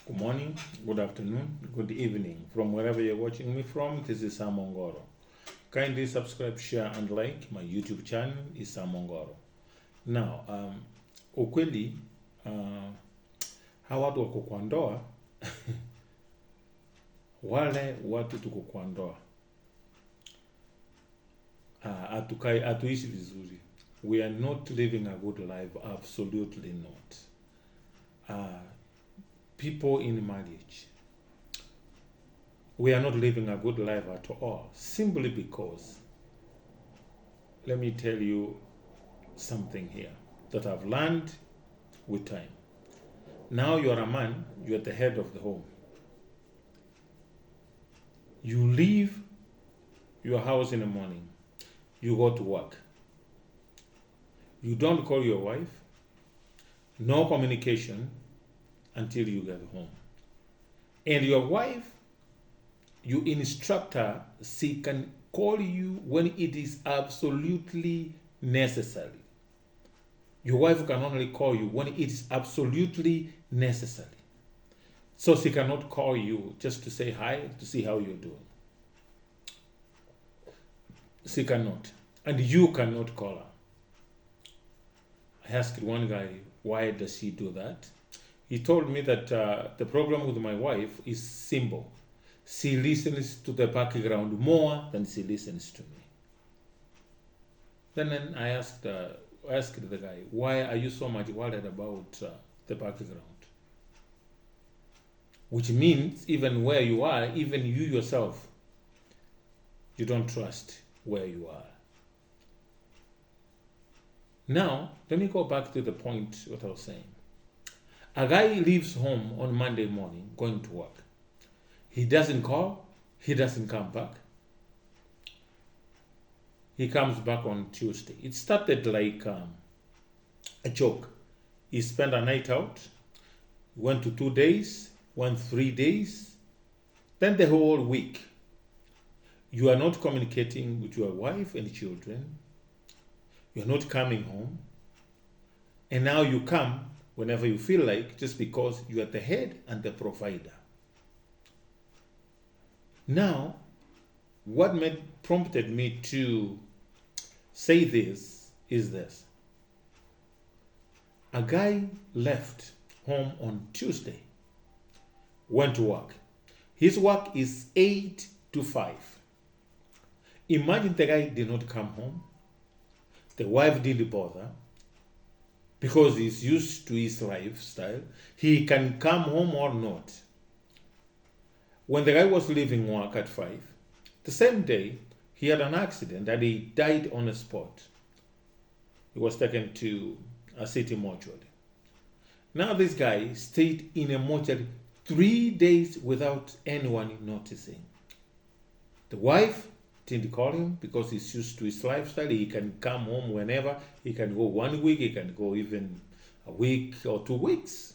Good morning, good afternoon, good evening. From wherever you're watching me from, this is Sam Ongoro. Kindly subscribe, share, and like. My YouTube channel is Sam Ongoro. Now, ukweli hawa watu wako kwa ndoa wale watu tuko kwa ndoa hatuishi vizuri. We are not living a good life, absolutely not. People in marriage, we are not living a good life at all, simply because, let me tell you something here that I've learned with time. Now you are a man, you are the head of the home. You leave your house in the morning, you go to work. You don't call your wife, no communication until you get home. And your wife, you instruct her, she can call you when it is absolutely necessary. Your wife can only call you when it is absolutely necessary. So she cannot call you just to say hi, to see how you're doing. She cannot. And you cannot call her. I asked one guy, why does she do that? He told me that the problem with my wife is simple. She listens to the background more than she listens to me. Then I asked the guy, why are you so much worried about the background? Which means even where you are, even you yourself, you don't trust where you are. Now, let me go back to the point what I was saying. A guy leaves home on Monday morning going to work. He doesn't call, he doesn't come back. He comes back on Tuesday. It started like a joke. He spent a night out, went to 2 days, went 3 days, then the whole week. You are not communicating with your wife and children. You're not coming home. And now you come whenever you feel like, just because you are the head and the provider. Now, what prompted me to say this is this. A guy left home on Tuesday, went to work. His work is 8 to 5. Imagine the guy did not come home. The wife didn't bother because he's used to his lifestyle. He can come home or not. When the guy was leaving work at 5, the same day, he had an accident and he died on the spot. He was taken to a city mortuary. Now this guy stayed in a mortuary 3 days without anyone noticing. The wife didn't call him because he's used to his lifestyle. He can come home whenever. He can go 1 week, he can go even a week or 2 weeks.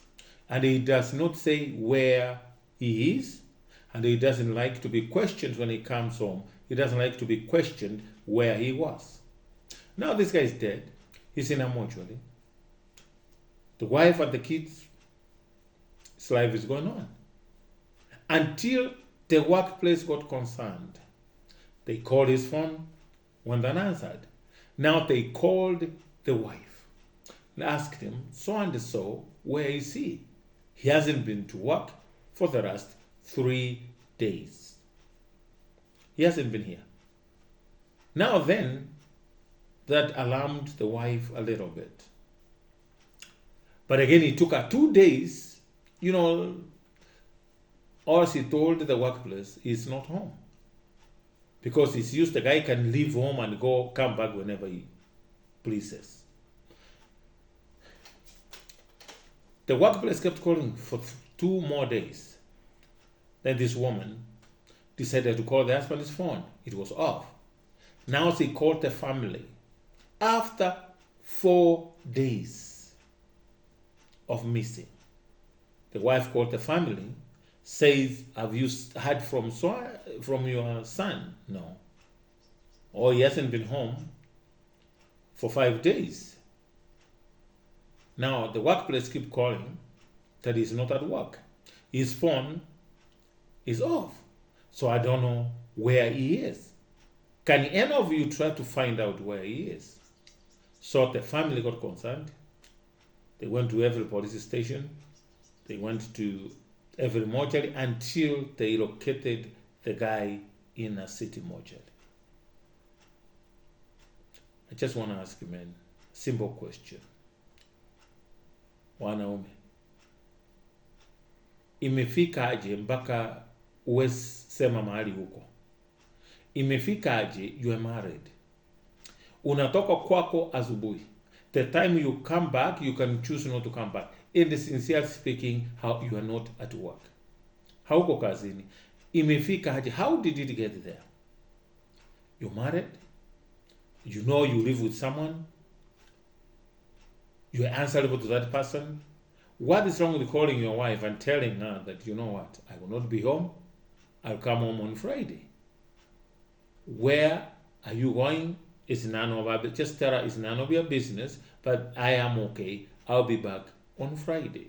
And he does not say where he is. And he doesn't like to be questioned when he comes home. He doesn't like to be questioned where he was. Now this guy is dead. He's in a mortuary. The wife and the kids, his life is going on. Until the workplace got concerned. They called his phone, went unanswered. Now they called the wife and asked him, so and so, where is he? He hasn't been to work for the last 3 days. He hasn't been here. Now then, that alarmed the wife a little bit. But again, it took her 2 days, or she told the workplace he's not home. Because he's used, the guy can leave home and come back whenever he pleases. The workplace kept calling for 2 more days. Then this woman decided to call the husband's phone. It was off. Now she called the family. After 4 days of missing, the wife called the family, says, have you heard from your son? No. Or he hasn't been home for 5 days. Now the workplace keep calling that he's not at work. His phone is off. So I don't know where he is. Can any of you try to find out where he is? So the family got concerned. They went to every police station. They went to every mortuary until they located the guy in a city mortuary. I just want to ask you, man, simple question. Wanaume, imefikaje mpaka uwe sema mahali huko? Imefikaje you are married? Unatoka kwako asubuhi. The time you come back, you can choose not to come back. In the sincere speaking, how you are not at work. Hauko kazini. Imefikaje? How did it get there? You're married. You know you live with someone. You are answerable to that person. What is wrong with calling your wife and telling her that, you know what, I will not be home. I'll come home on Friday. Where are you going? It's none of our business. Just tell her it's none of your business, but I am okay. I'll be back on Friday.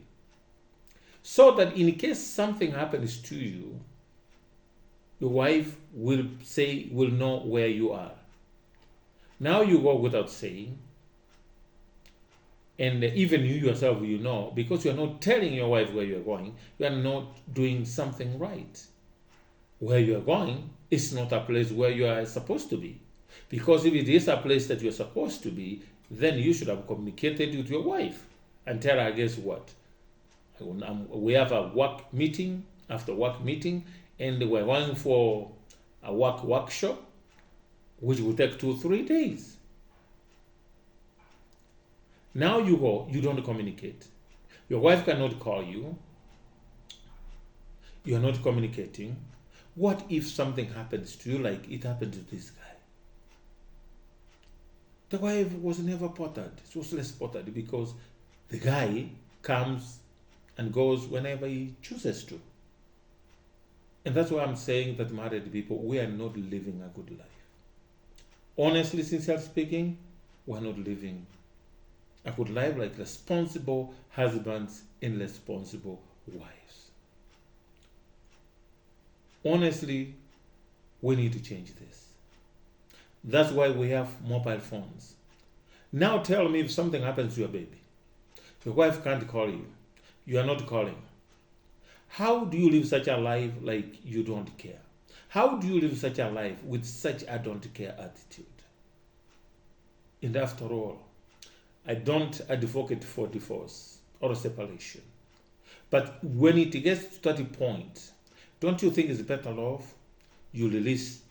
So that in case something happens to you, your wife will know where you are. Now you go without saying, and even you yourself, you know, because you are not telling your wife where you are going, you are not doing something right. Where you are going is not a place where you are supposed to be. Because if it is a place that you are supposed to be, then you should have communicated with your wife and tell her, guess what? We have a work meeting, after work meeting, and we're going for a workshop, which will take 2-3 days. Now you go, you don't communicate. Your wife cannot call you. You are not communicating. What if something happens to you like it happened to this guy? The wife was never bothered. She was less bothered because the guy comes and goes whenever he chooses to. And that's why I'm saying that married people, we are not living a good life. Honestly, sincerely speaking, we're not living a good life like responsible husbands and responsible wives. Honestly, we need to change this. That's why we have mobile phones. Now tell me if something happens to your baby. Your wife can't call you. You are not calling. How do you live such a life like you don't care? How do you live such a life with such a don't care attitude? And after all, I don't advocate for divorce or separation. But when it gets to that point, don't you think it's better off you release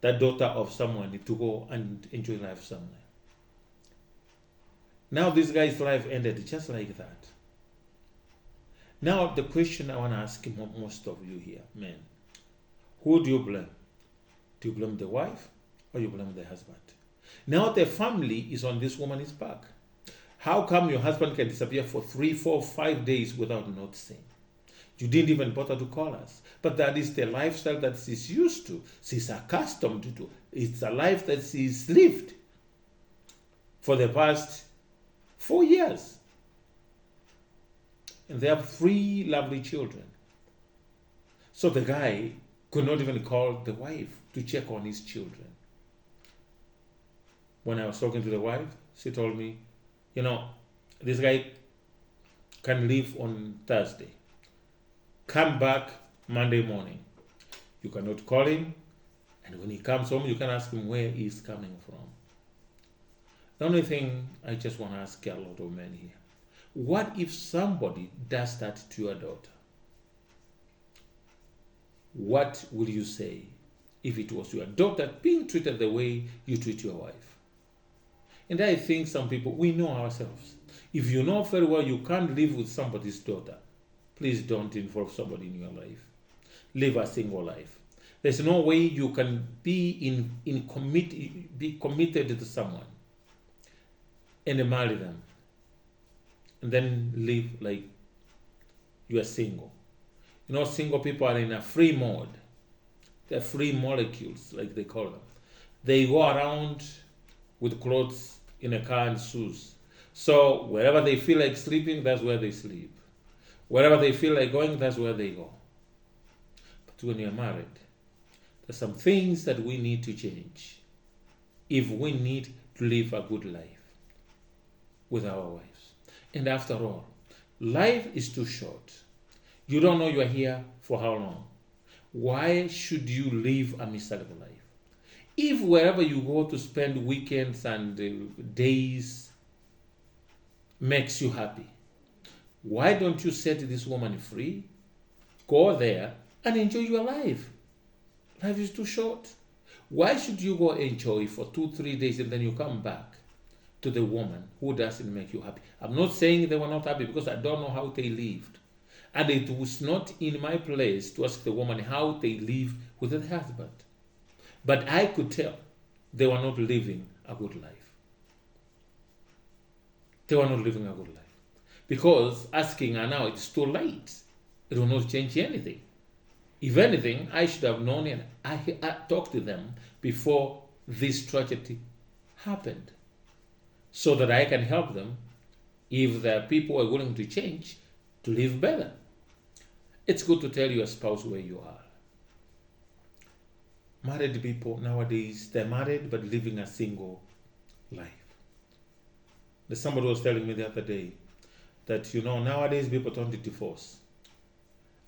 that daughter of someone to go and enjoy life somewhere? Now this guy's life ended just like that. Now the question I want to ask most of you here, men, who do you blame? Do you blame the wife or you blame the husband? Now the family is on this woman's back. How come your husband can disappear for 3, 4, 5 days without noticing? You didn't even bother to call us. But that is the lifestyle that she's used to. She's accustomed to. It's a life that she's lived for the past 4 years. And they have 3 lovely children. So the guy could not even call the wife to check on his children. When I was talking to the wife, she told me, you know, this guy can leave on Thursday. Come back Monday morning. You cannot call him. And when he comes home, you can ask him where he's coming from. The only thing I just want to ask a lot of men here. What if somebody does that to your daughter? What will you say if it was your daughter being treated the way you treat your wife? And I think some people, we know ourselves. If you know very well you can't live with somebody's daughter, please don't involve somebody in your life. Live a single life. There's no way you can be be committed to someone and marry them and then live like you are single. You know, single people are in a free mode. They're free molecules, like they call them. They go around with clothes in a car and shoes. So wherever they feel like sleeping, that's where they sleep. Wherever they feel like going, that's where they go. But when you're married, there's some things that we need to change if we need to live a good life with our wives. And after all, life is too short. You don't know you are here for how long. Why should you live a miserable life? If wherever you go to spend weekends and days makes you happy, why don't you set this woman free? Go there and enjoy your life. Life is too short. Why should you go enjoy for 2-3 days and then you come back to the woman who doesn't make you happy? I'm not saying they were not happy because I don't know how they lived. And it was not in my place to ask the woman how they lived with the husband. But I could tell they were not living a good life. They were not living a good life. Because asking her now, it's too late. It will not change anything. If anything, I should have known it. I talked to them before this tragedy happened so that I can help them, if the people are willing to change, to live better. It's good to tell your spouse where you are. Married people nowadays, they're married but living a single life. Somebody was telling me the other day that, nowadays people don't divorce.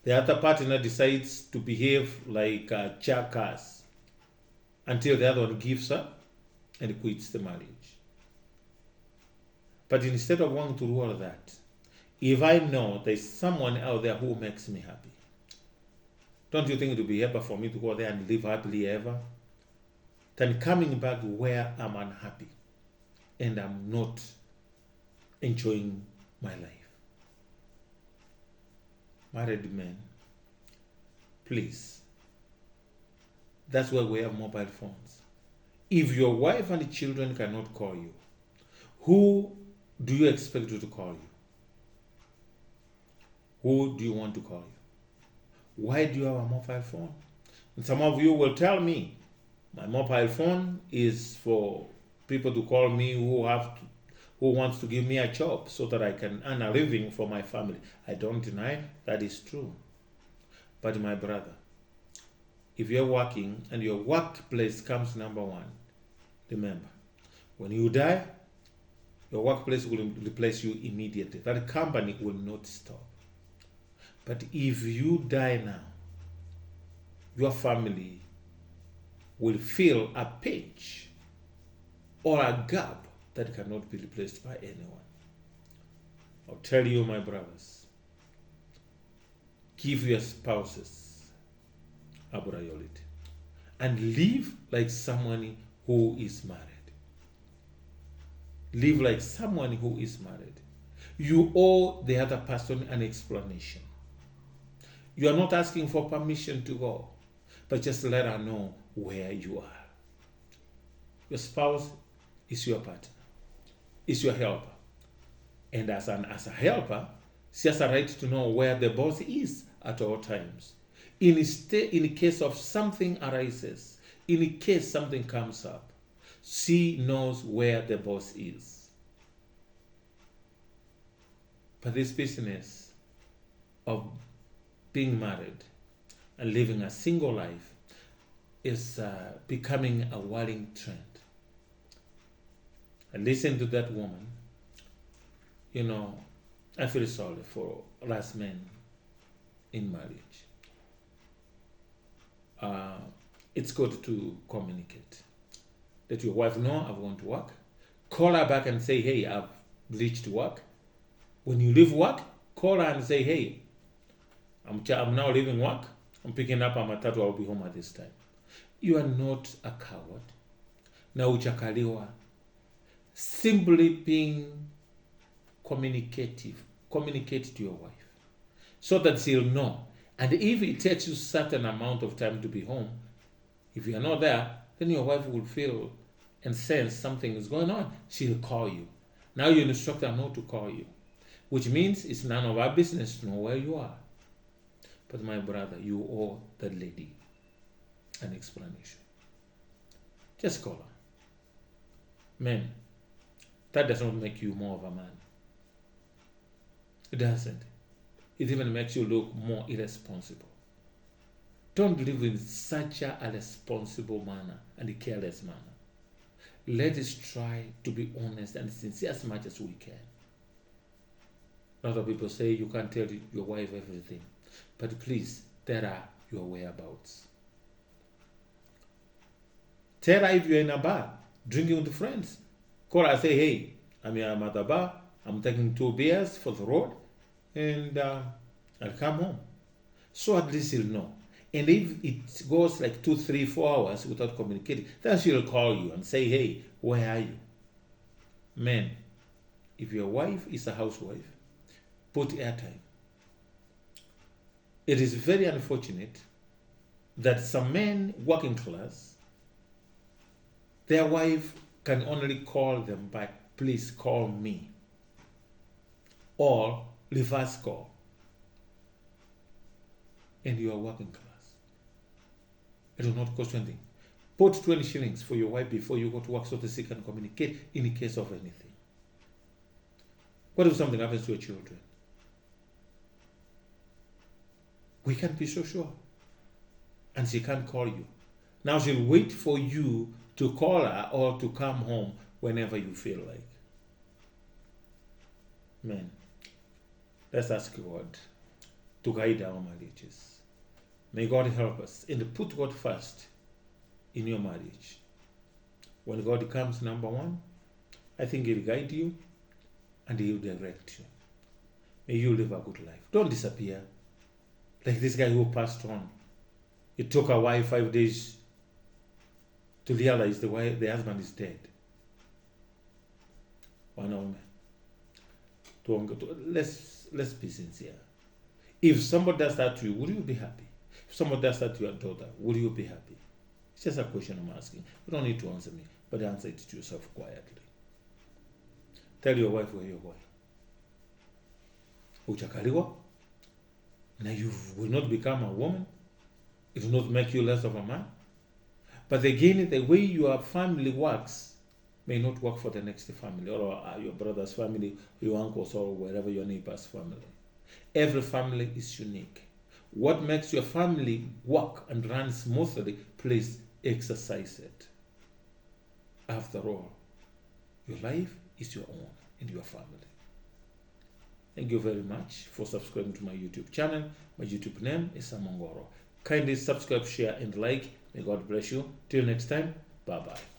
The other partner decides to behave like a jackass until the other one gives up and quits the marriage. But instead of wanting to do all of that, if I know there's someone out there who makes me happy, don't you think it would be better for me to go there and live happily ever than coming back where I'm unhappy and I'm not enjoying my life? Married men, please. That's why we have mobile phones. If your wife and children cannot call you, who do you expect to call you? Who do you want to call you? Why do you have a mobile phone? And some of you will tell me, my mobile phone is for people to call me who wants to give me a job so that I can earn a living for my family. I don't deny that is true. But my brother, if you're working and your workplace comes number one, remember, when you die, your workplace will replace you immediately. That company will not stop. But if you die now, your family will feel a pinch or a gap that cannot be replaced by anyone. I'll tell you, my brothers, give your spouses a priority and live like someone who is married. Live like someone who is married. You owe the other person an explanation. You are not asking for permission to go, but just let her know where you are. Your spouse is your partner, is your helper. And as a helper, she has a right to know where the boss is at all times. In case of something arises, in case something comes up, she knows where the boss is. But this business of being married and living a single life is becoming a worrying trend. And listen to that woman. I feel sorry for last men in marriage. It's good to communicate. Let your wife know I've gone to work. Call her back and say, hey, I've reached work. When you leave work, call her and say, hey, I'm now leaving work. I'm picking up a matatu. I'll be home at this time. You are not a coward. Na hujakaliwa. Simply being communicative. Communicate to your wife so that she'll know. And if it takes you a certain amount of time to be home, if you're not there, then your wife will feel and sense something is going on. She'll call you. Now you instruct her not to call you, which means it's none of our business to know where you are. But my brother, you owe that lady an explanation. Just call her. Men, that does not make you more of a man. It doesn't. it even makes you look more irresponsible. Don't live in such a irresponsible manner and a careless manner. Let us try to be honest and sincere as much as we can. A lot of people say you can't tell your wife everything, but please tell her your whereabouts. Tell her if you're in a bar, drinking with friends. Call her and say, hey, I'm at the bar, I'm taking 2 beers for the road, and I'll come home. So at least you'll know. And if it goes like 2, 3, 4 hours without communicating, then she'll call you and say, hey, where are you? Men, if your wife is a housewife, put airtime. It is very unfortunate that some men, working class, their wife can only call them by, please call me, or reverse call. And you are working class. It will not cost you anything. Put 20 shillings for your wife before you go to work so that she can communicate in case of anything. What if something happens to your children? We can't be so sure. And she can't call you. Now she'll wait for you to call her or to come home whenever you feel like. Men, let's ask God to guide our marriages. May God help us and put God first in your marriage. When God comes number one, I think He'll guide you and He'll direct you. May you live a good life. Don't disappear. Like this guy who passed on. It took a wife 5 days to realize the husband is dead. Let's be sincere. If somebody does that to you, will you be happy? If somebody does that to your daughter, will you be happy? It's just a question I'm asking. You don't need to answer me, but answer it to yourself quietly. Tell your wife where you're going. Uchakaliwa, now you will not become a woman. It will not make you less of a man. But again, the way your family works may not work for the next family, or your brother's family, your uncle's, or wherever your neighbor's family. Every family is unique. What makes your family work and run smoothly, please exercise it. After all, your life is your own and your family. Thank you very much for subscribing to my YouTube channel. My YouTube name is Sam Ongoro. Kindly subscribe, share, and like. May God bless you. Till next time, bye-bye.